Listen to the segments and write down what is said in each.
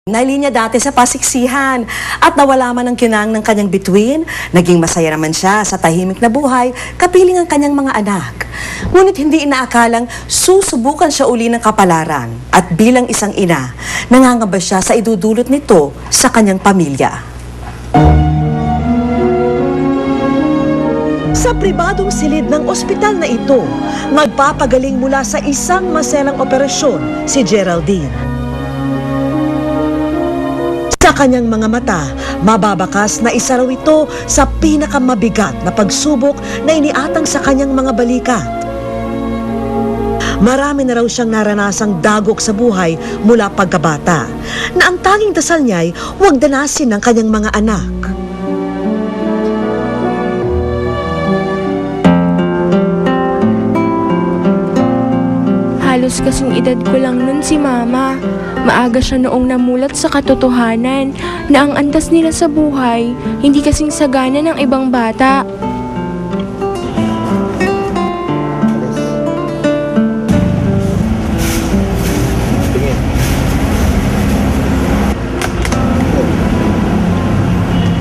Nailinya dati sa pasiksihan at nawala man ang kinang ng kanyang bituin, naging masaya naman siya sa tahimik na buhay kapiling ang kanyang mga anak. Ngunit hindi inaakalang susubukan siya uli ng kapalaran at bilang isang ina, nangangamba siya sa idudulot nito sa kanyang pamilya. Sa pribadong silid ng ospital na ito, magpapagaling mula sa isang maselang operasyon si Geraldine. Sa kanyang mga mata, mababakas na isa raw ito sa pinakamabigat na pagsubok na iniatang sa kanyang mga balikat. Marami na raw siyang naranasang dagok sa buhay mula pagkabata, na ang tanging dasal niya'y huwag danasin ng kanyang mga anak. Halos kasing edad ko lang nun si Mama. Maaga siya noong namulat sa katotohanan na ang antas nila sa buhay hindi kasing sagana ng ibang bata.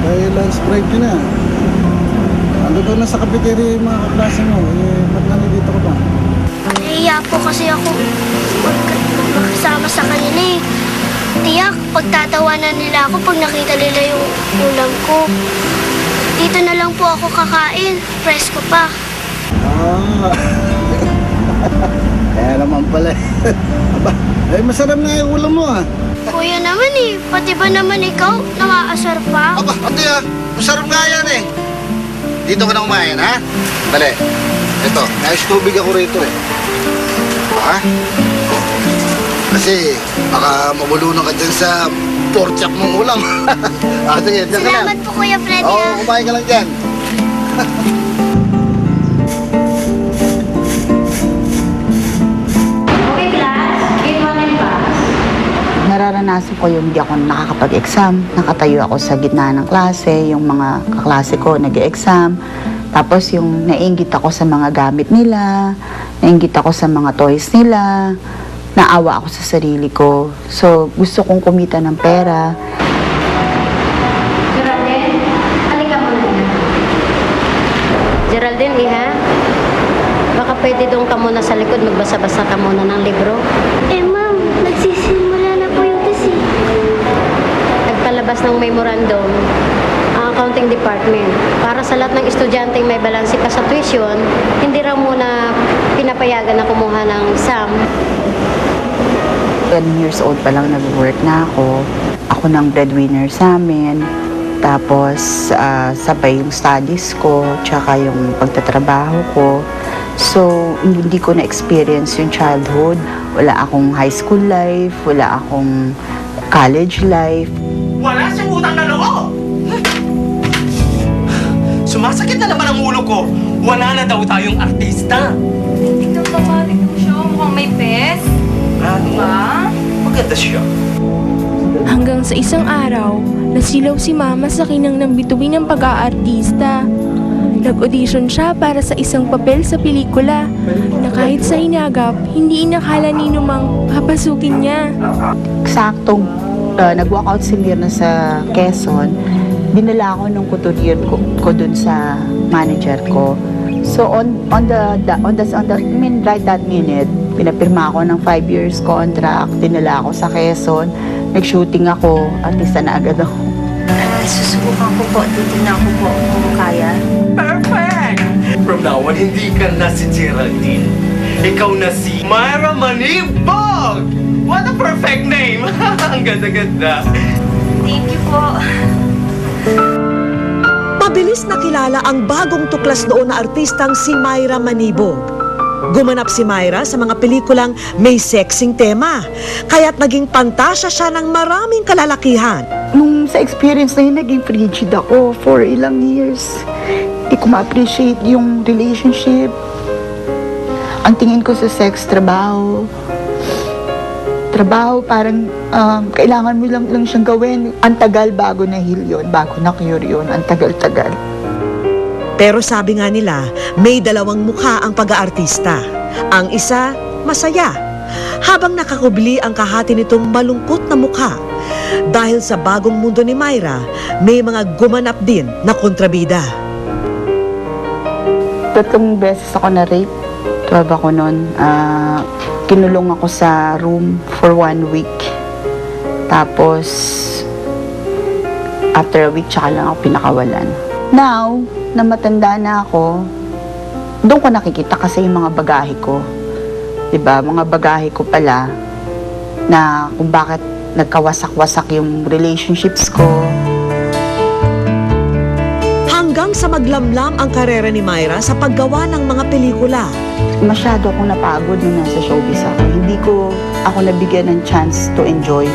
Dahil lunch break yun na. Ando doon na sa cafeteria yung mga kaklase mo. Ba't nandito ka ba? Nahiya po kasi ako makasama sa kanila eh. Tiyak, pagtatawanan nila ako pag nakita nila yung ulam ko. Dito na lang po ako kakain. Presko pa. Kaya naman pala. Aba, masarap na yung ulam mo ah. Kuya naman eh, pati ba naman ikaw nakaasar pa? Aba, ate ah, masarap nga yan eh. Dito ka na kumain, ha? Dali. Ito, nais tubig ako rito eh. Ha? Kasi baka mabulunan ka dyan sa pork chop mong ulam. Sige, dyan ka lang. Salamat po Kuya Freddy. Oo, kumain ka lang dyan. Okay class, grade 1 and pass. Nararanasan ko yung hindi ako nakakapag-exam. Nakatayo ako sa gitna ng klase, yung mga kaklase ko nag-exam. Tapos yung nainggit ako sa mga gamit nila, nainggit ako sa mga toys nila, naawa ako sa sarili ko. So, gusto kong kumita ng pera. Geraldine, halika muna na. Geraldine, iha? Baka pwede doon ka muna sa likod, magbasa-basa ka muna ng libro. Eh ma'am, nagsisimula na po yung test eh. Nagpalabas ng memorandum ang accounting department. Para sa lahat ng estudyanteng may balanse pa sa tuition, hindi raw muna pinapayagan na kumuha ng SAM. 10 years old pa lang nag-work na ako. Ako ng breadwinner sa amin. Tapos, sabay yung studies ko, tsaka yung pagtatrabaho ko. So, hindi ko na-experience yung childhood. Wala akong high school life, wala akong college life. Wala siyang utang na loob! Sumasakit na naman ang ulo ko. Wala na daw tayong artista. Tignan pa ba? Tignan mo siya. Mukhang may pes. Ano? Diba? Maganda siya. Hanggang sa isang araw, nasilaw si Mama sa kinang ng bituin ng pag-aartista. Nag-audition siya para sa isang papel sa pelikula na kahit sa hinagap, hindi inakala ni Numang papasukin niya. Saktong nag-walkout si Mirna sa Quezon, dinala ako ng couturier ko dun sa manager ko. So right that minute, pinapirma ako ng 5 years contract, dinala ako sa Quezon, nag-shooting ako, artista na agad ako. Susubukan ko po. Titignan ko po kung kaya. Perfect! From now on, hindi ka na si Geraldine. Ikaw na si Myra Manibog! What a perfect name! Ang ganda-ganda. Thank you po. Mabilis nakilala ang bagong tuklas noon na artistang si Myra Manibog. Gumanap si Myra sa mga pelikulang may sexing tema, kaya't naging pantasya siya ng maraming kalalakihan. Nung sa experience na yun, naging frigid ako for ilang years. Hindi ko ma-appreciate yung relationship. Ang tingin ko sa sex, trabaho. Trabaho, parang kailangan mo lang siyang gawin. Ang tagal bago na-heal yun, bago na-cure yun. Ang tagal-tagal. Pero sabi nga nila, may dalawang mukha ang pag-aartista. Ang isa, masaya. Habang nakakubli ang kahati nitong malungkot na mukha, Dahil sa bagong mundo ni Myra, may mga gumanap din na kontrabida. 3 beses ako na-rape. 12 ako noon. Kinulong ako sa room for 1 week. Tapos, after a week, tsaka lang ako pinakawalan. Now, na matanda na ako, doon ko nakikita kasi yung mga bagahe ko. Diba? Mga bagahe ko pala na kung bakit nagkawasak-wasak yung relationships ko. Hanggang sa maglamlam ang karera ni Myra sa paggawa ng mga pelikula. Masyado akong napagod nung nasa showbiz ako. Hindi ko ako nabigyan ng chance to enjoy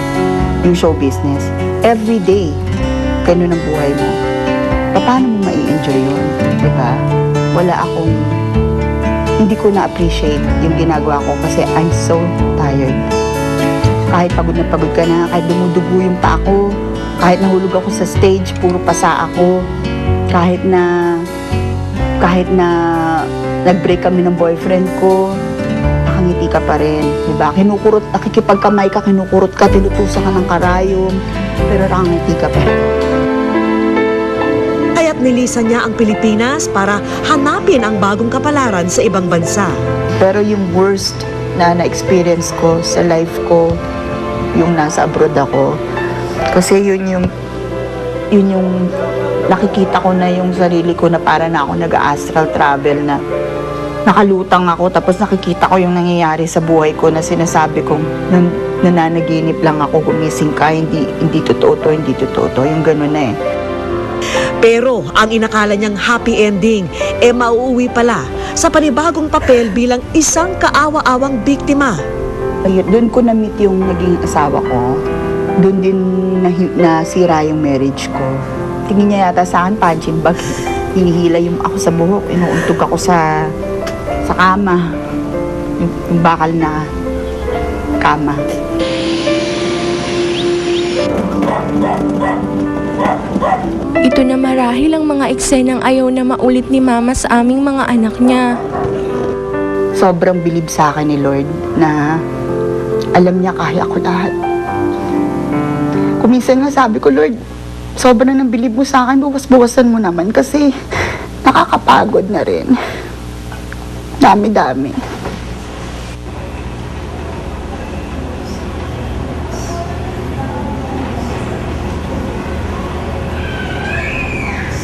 yung show business. Every day, ganun ang buhay mo. Paano mo mai-enjoy yun? Diba? Hindi ko na-appreciate yung ginagawa ko kasi I'm so tired. Kahit pagod ka na, kahit dumudugo yung pa ako, kahit nahulog ako sa stage, puro pasa ako, kahit na nag-break kami ng boyfriend ko, nakangiti ka pa rin, diba? Nakikipagkamay ka, kinukurot ka, tinutusan ka ng karayom, pero nakangiti ka pa rin. Kaya't nilisan niya ang Pilipinas para hanapin ang bagong kapalaran sa ibang bansa. Pero yung worst na na-experience ko sa life ko, yung nasa abroad ako. Kasi yun yung nakikita ko na yung sarili ko na para na ako nag-astral travel na nakalutang ako tapos nakikita ko yung nangyayari sa buhay ko na sinasabi kong nananaginip lang ako, gumising ka, hindi totoo to, yung gano'n na eh. Pero ang inakala niyang happy ending, mauuwi pala sa panibagong papel bilang isang kaawa-awang biktima. Doon ko na-meet yung naging asawa ko. Doon din nasira yung marriage ko. Tingin niya yata sa akin, punching bag. Hinihila yung ako sa buhok. Inuuntog ako sa kama. Yung bakal na kama. Ito na marahil ang mga eksenang ayaw na maulit ni Mama sa aming mga anak niya. Sobrang bilib sa akin ni Lord na alam niya kaya ko lahat. Kuminsan nga sabi ko, Lord, sobrang nang bilib mo sa akin, buwas-buwasan mo naman kasi nakakapagod na rin. Dami-dami.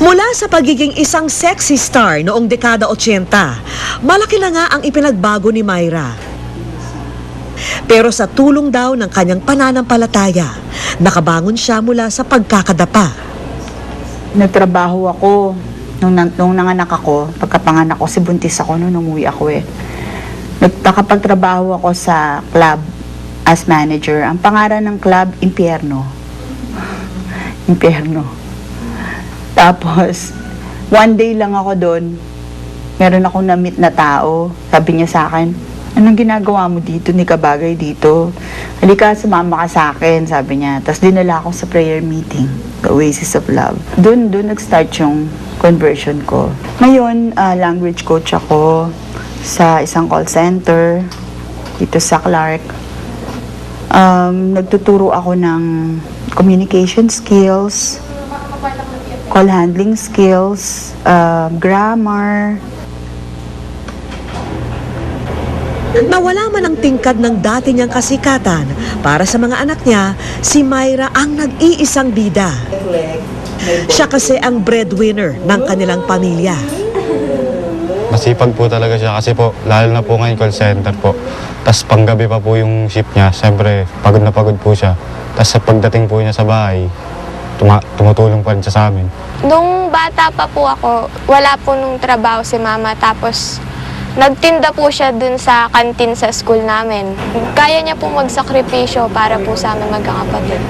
Mula sa pagiging isang sexy star noong dekada 80, malaki na nga ang ipinagbago ni Myra. Pero sa tulong daw ng kanyang pananampalataya, nakabangon siya mula sa pagkakadapa. Nagtrabaho ako nung nanganak ako, pagkapanganak ko, si buntis ako nung umuwi ako eh. Nakapagtrabaho ako sa club as manager. Ang pangalan ng club, Impyerno. Impyerno. Tapos, one day lang ako doon, meron akong na-meet na tao. Sabi niya sa akin, anong ginagawa mo dito? Hindi ka bagay dito. Halika, sumama ka sa akin, sabi niya. Tapos dinala ako sa prayer meeting, the Oasis of Love. Doon nag-start yung conversion ko. Ngayon, language coach ako sa isang call center dito sa Clark. Nagtuturo ako ng communication skills, call handling skills, grammar. Nawala man ang tingkad ng dati niyang kasikatan, para sa mga anak niya, si Myra ang nag-iisang bida. Siya kasi ang breadwinner ng kanilang pamilya. Masipag po talaga siya kasi po, lalo na po ngayon call center po. Tapos panggabi pa po yung shift niya, siyempre pagod na pagod po siya. Tapos sa pagdating po niya sa bahay, tumutulong pa rin siya sa amin. Nung bata pa po ako, wala po nung trabaho si Mama. Tapos nagtinda po siya dun sa kantin sa school namin. Kaya niya po magsakripisyo para po sa amin magkakapatid.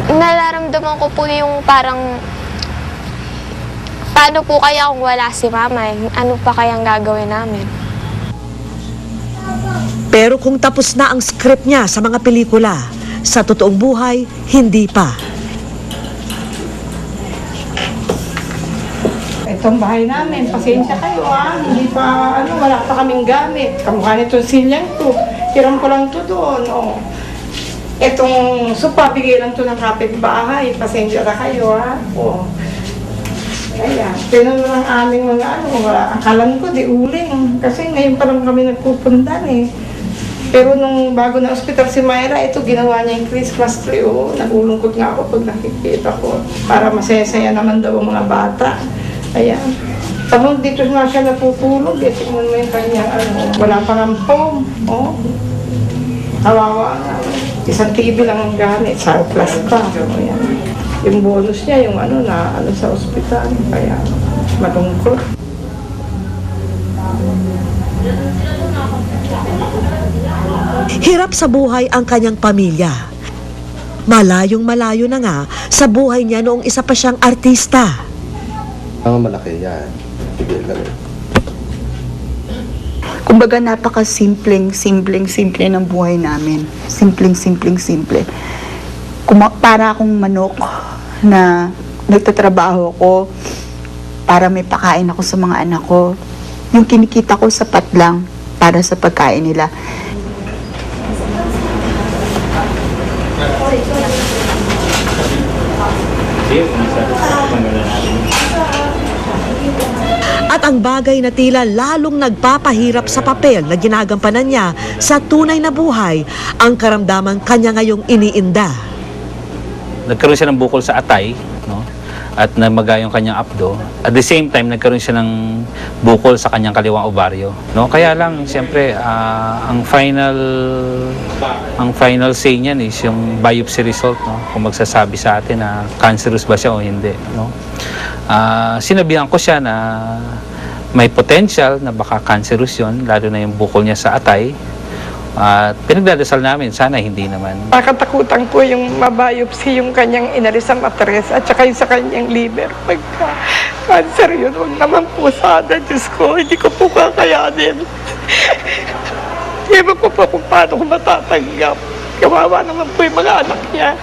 Nararamdaman ko po yung parang, paano po kaya kung wala si Mama? Ano pa kayang gagawin namin? Pero kung tapos na ang script niya sa mga pelikula, sa totoong buhay, hindi pa. Itong bahay namin, pasensya kayo hindi pa, wala pa kaming gamit. Kamukha nitong silyang to, hiram ko lang to doon, Etong sopa, bigay lang to ng kapitbahay. Pasensya na kayo, ha? Oo. Ayan, tinanong ng aming mga akalan ko, di uling. Kasi ngayon pa lang kami nagpupundan eh. Pero nung bago na ospital si Myra, ito ginawa niya yung Christmas tree. Oh, nagulungkot nga ako pag nakikita ko. Para masaya-saya naman daw ang mga bata. Ayan. Tapos dito nga siya natutulog. Eh, tingnan mo yung kanyang wala pang foam. Oh. Kawawa nga. Isang TV lang ang gamit. Surplus pa. Ayan. Yung bonus niya, yung sa ospital. Kaya malungkot. Hirap sa buhay ang kanyang pamilya. Malayong malayo na nga sa buhay niya noong isa pa siyang artista. Ang malaki yan. Kumbaga napaka-simple ng buhay namin. Simple. Para akong manok na nagtatrabaho ko para may pakain ako sa mga anak ko. Yung kinikita ko sapat lang para sa pagkain nila. At ang bagay na tila lalong nagpapahirap sa papel na ginagampanan niya sa tunay na buhay, ang karamdamang kanya ngayong iniinda. Nagkaroon siya ng bukol sa atay, no? At namaga yung kanyang abdo. At the same time, nagkaroon siya ng bukol sa kanyang kaliwang ovaryo, no? Kaya lang, siyempre, ang final say niyan is yung biopsy result, no? Kung magsasabi sa atin na cancerous ba siya o hindi, no? Sinabihan ko siya na may potential na baka cancerous yun, lalo na yung bukol niya sa atay. At pinagdadasal namin, sana hindi naman. Nakatakutan ko yung mabiopsy yung kanyang inalis sa matres at saka yung sa kanyang liver. Pagka cancer yun, huwag naman po sana. Diyos ko, hindi ko po kakayanin. Ewan ko po kung paano ko matatanggap. Kawawa naman po yung mga anak niya.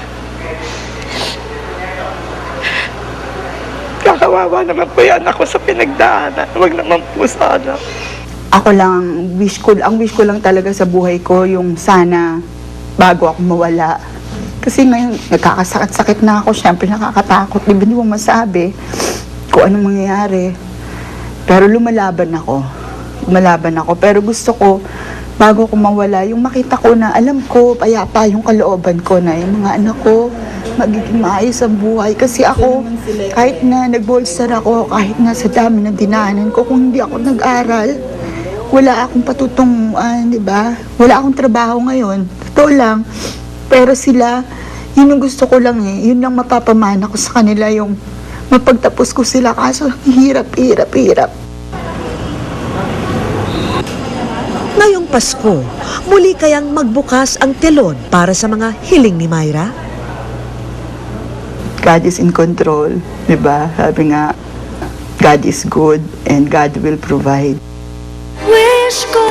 Kakawawa naman po yung anak ko sa pinagdaanan. Huwag naman po sana. Ako lang, ang wish ko lang talaga sa buhay ko, yung sana bago ako mawala. Kasi ngayon, nagkakasakit-sakit na ako, syempre nakakatakot, di mo masabi kung anong mangyayari. Pero lumalaban ako. Pero gusto ko, bago ko mawala, yung makita ko na alam ko, payapa yung kalooban ko na yung mga anak ko, magiging maayos ang buhay. Kasi ako, kahit na nag-bolster ako, kahit na sa dami ng dinaanan ko, kung hindi ako nag-aral, wala akong patutunguan, di ba? Wala akong trabaho ngayon. Totoo lang. Pero sila, yun yung gusto ko lang eh. Yun lang mapapamana ko sa kanila, yung mapagtapos ko sila. Kaso, hirap. Ngayong Pasko, muli kayang magbukas ang telon para sa mga hiling ni Myra? God is in control, di ba? Sabi nga, God is good and God will provide. Wish ko